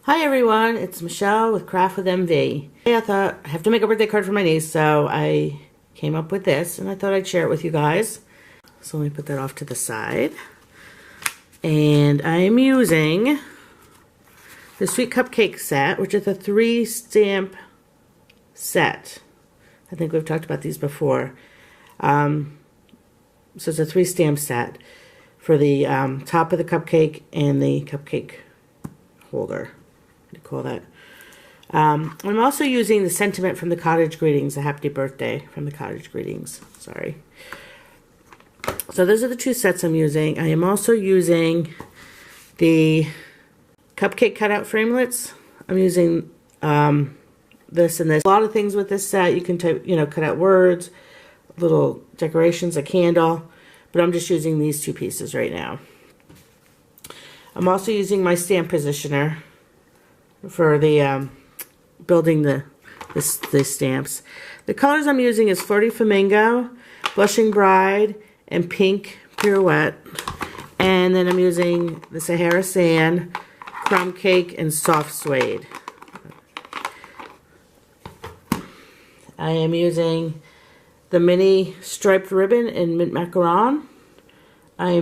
Hi everyone, it's Michelle with Craft with MV. I thought I have to make a birthday card for my niece, so I came up with this and I thought I'd share it with you guys. So let me put that off to the side. And I am using the Sweet Cupcake set, which is a 3-stamp set. I think we've talked about these before. So it's a 3-stamp set for the top of the cupcake and the cupcake holder. What do you call that? I'm also using the sentiment from the Cottage Greetings, a happy birthday from the Cottage Greetings. Sorry. So those are the two sets I'm using. I am also using the cupcake cutout framelits. I'm using this and this. A lot of things with this set. You can type, cut out words, little decorations, a candle, but I'm just using these two pieces right now. I'm also using my stamp positioner for the building the stamps. The colors I'm using is Flirty Flamingo, Blushing Bride, and Pink Pirouette. And then I'm using the Sahara Sand, Crumb Cake, and Soft Suede. I am using the mini striped ribbon in mint macaron. I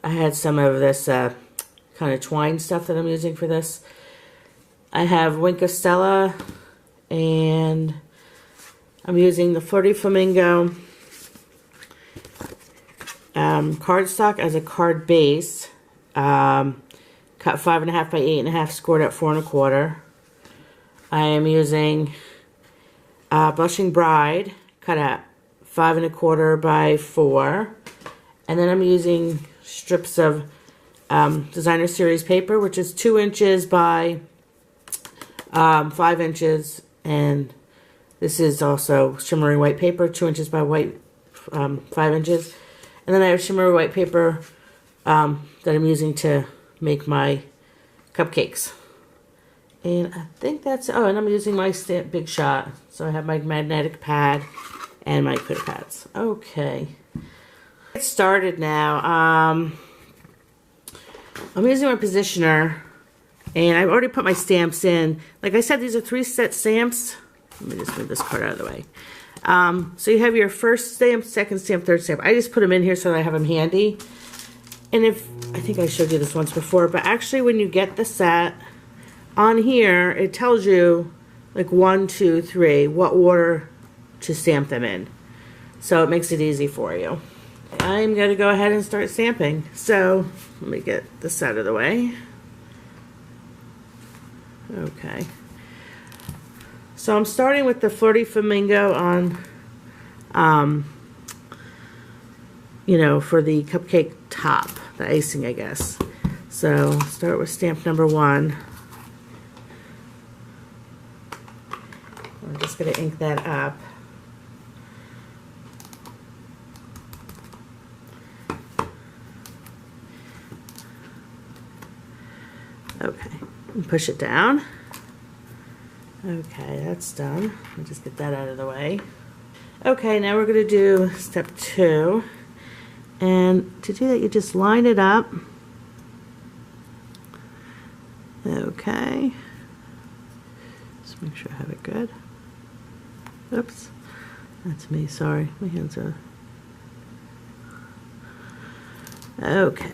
had some of this kind of twine stuff that I'm using for this. I have Wink of Stella, and I'm using the Flirty Flamingo cardstock as a card base, cut 5.5 by 8.5, scored at 4 1/4. I am using Blushing Bride, cut at 5 1/4 by 4, and then I'm using strips of designer series paper, which is 2 inches by 5 inches, and this is also shimmery white paper, 2 inches by 5 inches. And then I have shimmery white paper that I'm using to make my cupcakes. And I think that's, and I'm using my Stamp Big Shot. So I have my magnetic pad and my glitter pads. Okay. Get started now. I'm using my positioner, and I've already put my stamps in. Like I said, these are 3-set stamps. Let me just move this card out of the way. So you have your first stamp, second stamp, third stamp. I just put them in here so that I have them handy. And I think I showed you this once before, but actually when you get the set, on here it tells you like 1, 2, 3, what order to stamp them in. So it makes it easy for you. I'm going to go ahead and start stamping. So let me get this out of the way. Okay. So I'm starting with the Flirty Flamingo on, for the cupcake top, the icing, I guess. So start with stamp number 1. I'm just going to ink that up. Okay, and push it down. Okay, that's done. I'll just get that out of the way. Okay, now we're going to do step 2. And to do that, you just line it up. Okay. Just make sure I have it good. Oops. That's me, sorry. My hands are... Okay.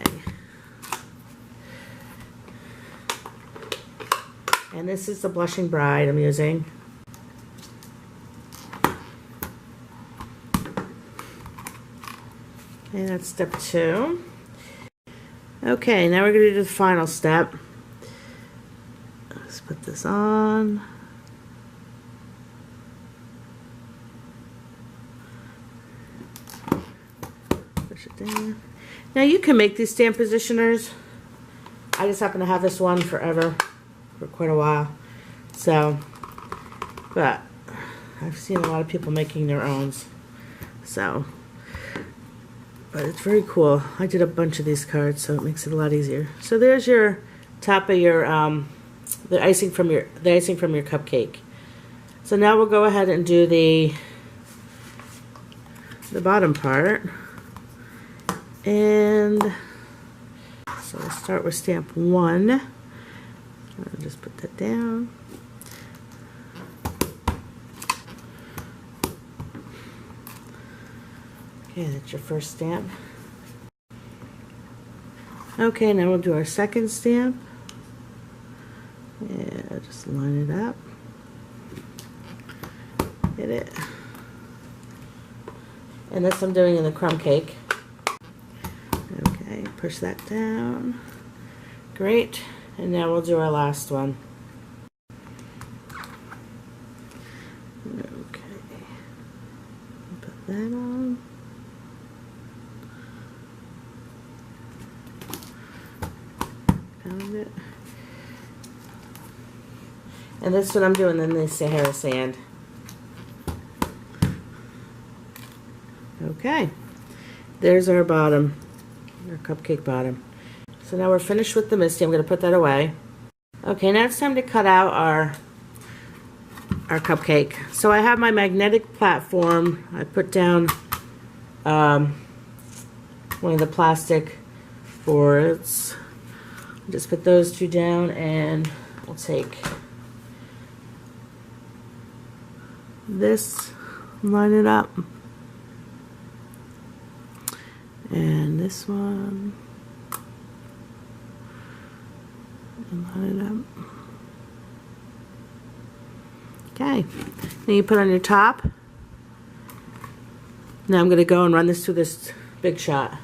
And this is the Blushing Bride I'm using. And that's step 2. Okay, now we're going to do the final step. Let's put this on. Push it down. Now you can make these stamp positioners. I just happen to have this one forever. For quite a while, but I've seen a lot of people making their own, but it's very cool. I did a bunch of these cards, so it makes it a lot easier. So there's your top of your the icing from your cupcake. So now we'll go ahead and do the bottom part, and so we'll start with stamp 1. I'll just put that down. Okay, that's your first stamp. Okay, now we'll do our second stamp. Yeah, just line it up. Hit it. And this I'm doing in the crumb cake. Okay, push that down. Great. And now we'll do our last one. Okay. Put that on. Found it. And that's what I'm doing in the Sahara sand. Okay. There's our bottom. Our cupcake bottom. So now we're finished with the Misty. I'm going to put that away. Okay, now it's time to cut out our cupcake. So I have my magnetic platform. I put down one of the plastic boards. Just put those two down, and I'll take this, line it up, and this one, and line it up. Okay, then you put on your top. Now I'm going to go and run this through this Big Shot.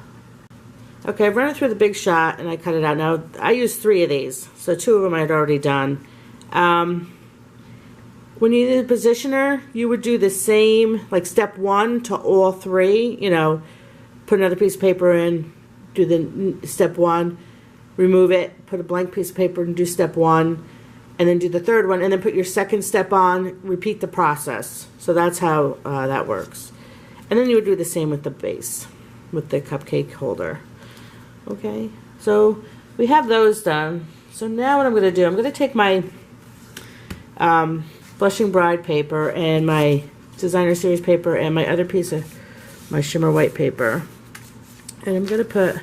Okay, I've run it through the Big Shot and I cut it out. Now I used 3 of these, so 2 of them I had already done. When you did the positioner, you would do the same, like step 1 to all 3. You know, put another piece of paper in, do the step 1, remove it, put a blank piece of paper and do step 1, and then do the third one, and then put your second step on, repeat the process. So that's how that works. And then you would do the same with the base, with the cupcake holder. Okay, so we have those done. So now what I'm going to do, I'm going to take my Blushing Bride paper and my Designer Series paper and my other piece of my Shimmer White paper, and I'm going to put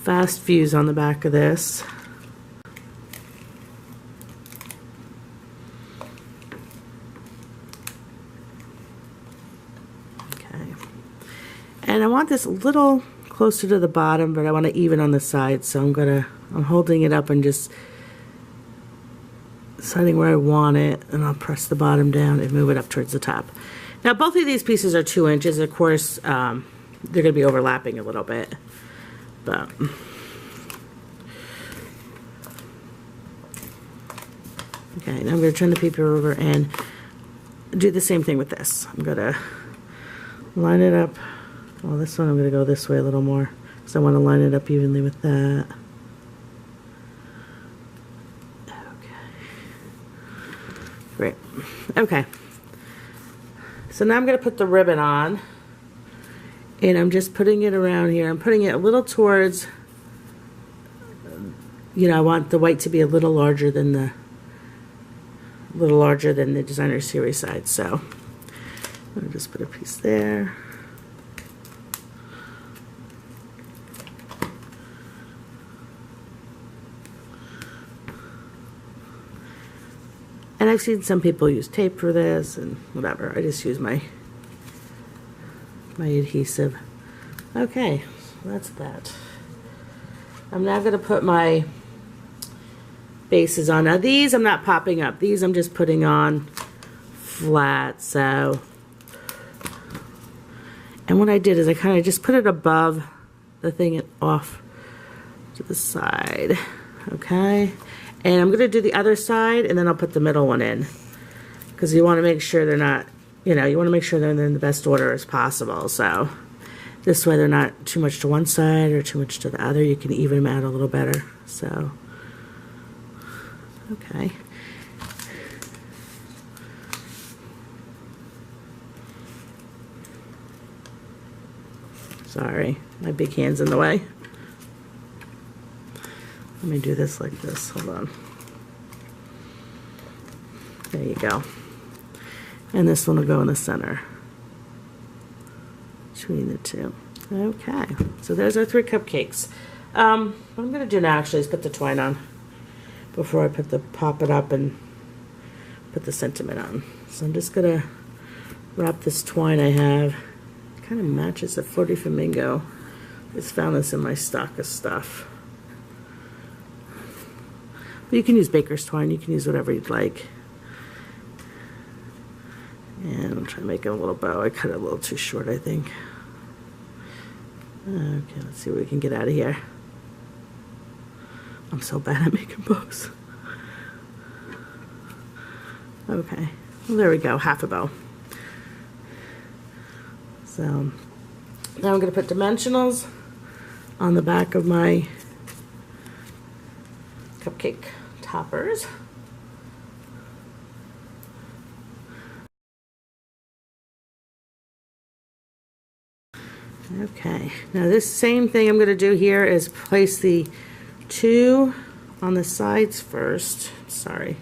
Fast Fuse on the back of this. And I want this a little closer to the bottom, but I want to even on the side, so I'm holding it up and just deciding where I want it, and I'll press the bottom down and move it up towards the top. Now both of these pieces are 2 inches. Of course, they're going to be overlapping a little bit, but okay, now I'm going to turn the paper over and do the same thing with this. I'm going to line it up. Well, this one I'm going to go this way a little more because I want to line it up evenly with that. Okay. Great. Okay. So now I'm going to put the ribbon on, and I'm just putting it around here. I'm putting it a little towards, you know, I want the white to be a little larger than the Designer Series side. So I'll just put a piece there. And I've seen some people use tape for this and whatever. I just use my adhesive. Okay, so that's that. I'm now going to put my bases on. Now these I'm not popping up. These I'm just putting on flat. So, and what I did is I kind of just put it above the thing and off to the side. Okay. And I'm going to do the other side, and then I'll put the middle one in. Because you want to make sure they're not, you know, you want to make sure they're in the best order as possible. So this way they're not too much to one side or too much to the other. You can even them out a little better. So, okay. Sorry, my big hand's in the way. Let me do this like this. Hold on. There you go. And this one will go in the center between the two. Okay, so there's our 3 cupcakes. What I'm going to do now actually is put the twine on before I pop it up and put the sentiment on. So I'm just going to wrap this twine I have. It kind of matches the Flirty Flamingo. I just found this in my stock of stuff. But you can use baker's twine. You can use whatever you'd like. And I'm trying to make it a little bow. I cut it a little too short, I think. Okay, let's see what we can get out of here. I'm so bad at making bows. Okay, well, there we go, half a bow. So now I'm going to put dimensionals on the back of my cupcake toppers. Okay, now this same thing I'm going to do here is place the 2 on the sides first. Sorry.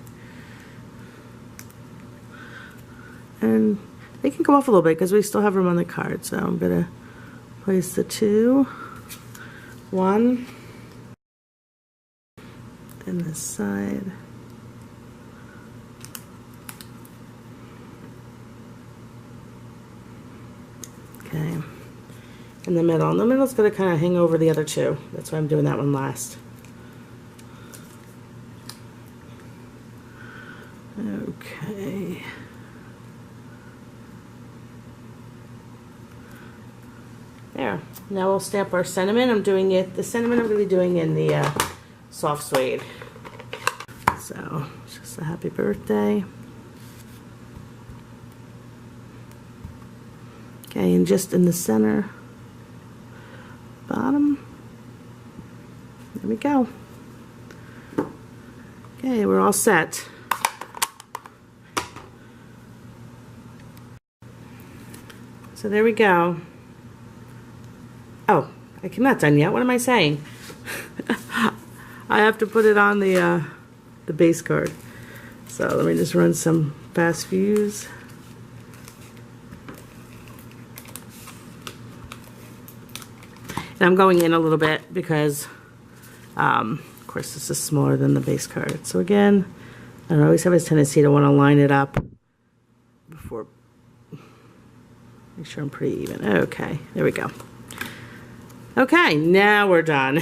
And they can come off a little bit because we still have room on the card. So I'm going to place the 2, 1, and this side. Okay. In the middle. And the middle's going to kind of hang over the other 2. That's why I'm doing that one last. Okay. There. Now we'll stamp our sentiment. The sentiment I'm going to be doing in the soft suede. So, it's just a happy birthday. Okay, and just in the center, bottom. There we go. Okay, we're all set. So there we go. Oh, I'm not done yet. What am I saying? I have to put it on the base card. So let me just run some fast views. And I'm going in a little bit because, of course, this is smaller than the base card. So again, I always have a tendency to want to line it up before, make sure I'm pretty even. Okay, there we go. Okay, now we're done.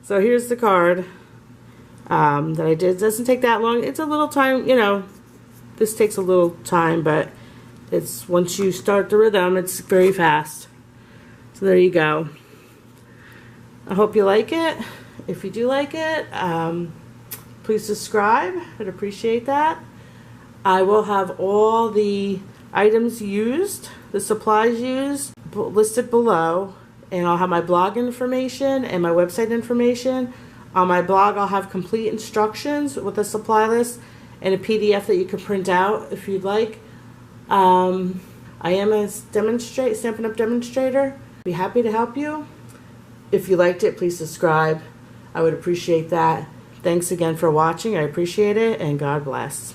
So here's the card that I did. It doesn't take that long. It's a little time, you know, this takes a little time, but it's once you start the rhythm, it's very fast. So there you go. I hope you like it. If you do like it, please subscribe. I'd appreciate that. I will have all the items used, the supplies used, listed below. And I'll have my blog information and my website information. On my blog, I'll have complete instructions with a supply list and a PDF that you can print out if you'd like. I am a Stampin' Up demonstrator. Be happy to help you. If you liked it, please subscribe. I would appreciate that. Thanks again for watching. I appreciate it, and God bless.